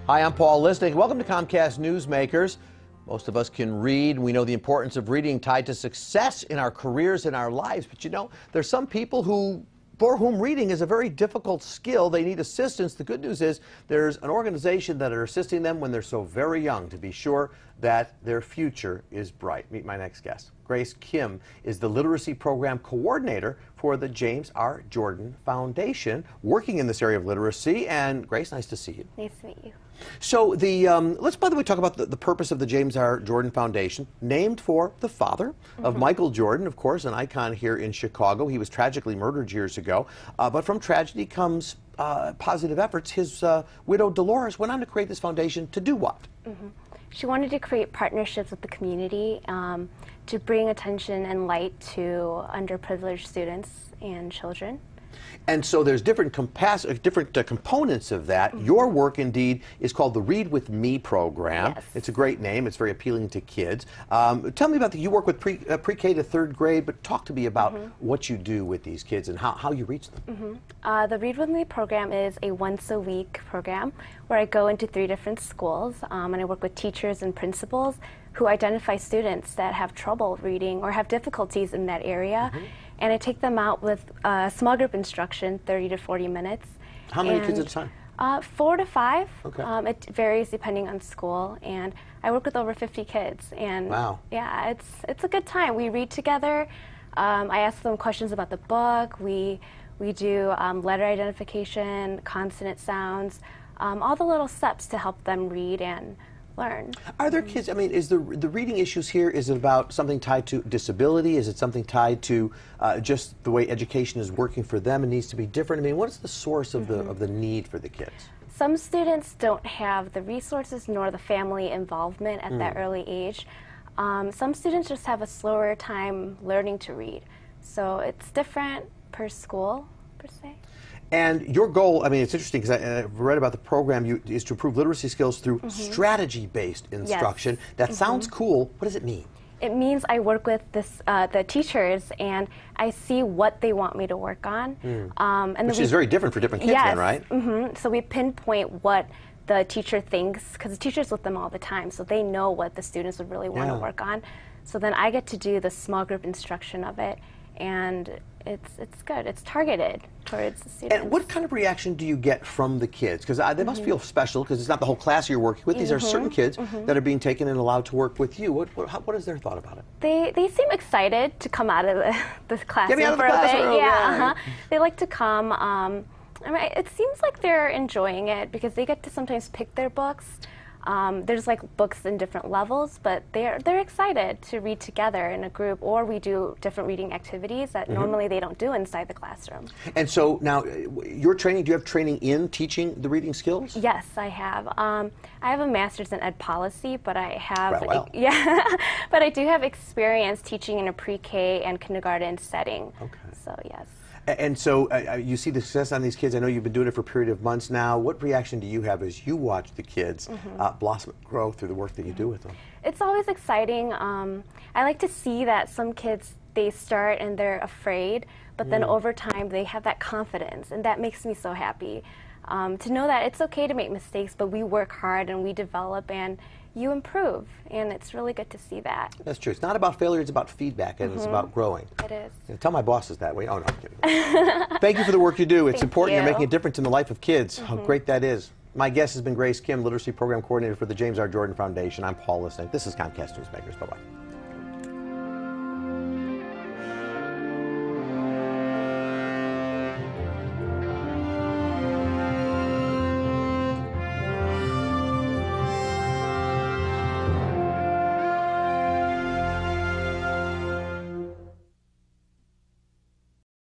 Hi, I'm Paul Lisnick. Welcome to Comcast Newsmakers. Most of us can read. We know the importance of reading tied to success in our careers and our lives. But you know, there's some people for whom reading is a very difficult skill. They need assistance. The good news is there's an organization that are assisting them when they're so very young to be sure that their future is bright. Meet my next guest. Grace Kim is the Literacy Program Coordinator for the James R. Jordan Foundation, working in this area of literacy. And Grace, nice to see you. Nice to meet you. So let's, by the way, talk about the purpose of the James R. Jordan Foundation, named for the father of Michael Jordan, of course, an icon here in Chicago. He was tragically murdered years ago, but from tragedy comes positive efforts. His widow, Dolores, went on to create this foundation to do what? She wanted to create partnerships with the community to bring attention and light to underprivileged students and children. And so there's different components of that. Your work, indeed, is called the Read With Me program. Yes. It's a great name. It's very appealing to kids. Tell me about you work with pre-K to third grade, but talk to me about what you do with these kids and how you reach them. The Read With Me program is a once-a-week program where I go into 3 different schools and I work with teachers and principals who identify students that have trouble reading or have difficulties in that area. And I take them out with small group instruction, 30 to 40 minutes. How many kids at a time? 4 to 5. Okay. It varies depending on school, and I work with over 50 kids. And wow. Yeah, it's a good time. We read together. I ask them questions about the book. We do letter identification, consonant sounds, all the little steps to help them read and learn. Are there kids, I mean, is the reading issues here, is it about something tied to disability? Is it something tied to just the way education is working for them and needs to be different? I mean, what is the source of the need for the kids? Some students don't have the resources nor the family involvement at that early age. Some students just have a slower time learning to read. So it's different per school, per se. And your goal, I mean, it's interesting because I've read about the program, is to improve literacy skills through strategy-based instruction. Yes. That sounds cool. What does it mean? It means I work with the teachers and I see what they want me to work on. Which is very different for different kids then, right? So we pinpoint what the teacher thinks, because the teacher's with them all the time, so they know what the students would really want to work on. So then I get to do the small group instruction of it, and it's good. It's targeted towards the students. And what kind of reaction do you get from the kids? Because they must feel special, because it's not the whole class you're working with. These are certain kids that are being taken and allowed to work with you. What is their thought about it? They seem excited to come out of the classroom Get me out of the for a bit. classroom, Yeah, They like to come. I mean, it seems like they're enjoying it because they get to sometimes pick their books. There's like books in different levels, but they're excited to read together in a group, or we do different reading activities that normally they don't do inside the classroom. And so now, your training, do you have training in teaching the reading skills? Yes, I have. I have a master's in ed policy, but I have but I do have experience teaching in a pre-K and kindergarten setting. Okay. So yes. And so you see the success on these kids. I know you've been doing it for a period of months now. What reaction do you have as you watch the kids blossom and grow through the work that you do with them? It's always exciting. I like to see that some kids, they start and they're afraid, but then over time they have that confidence, and that makes me so happy. To know that it's okay to make mistakes, but we work hard and we develop and you improve, and it's really good to see that. That's true. It's not about failure, it's about feedback, and it's about growing. It is. Tell my bosses that way. Oh, no, I'm kidding. Thank you for the work you do. It's important. You're making a difference in the life of kids. How great that is. My guest has been Grace Kim, Literacy Program Coordinator for the James R. Jordan Foundation. I'm Paul Lisnick. This is Comcast Newsmakers. Bye-bye.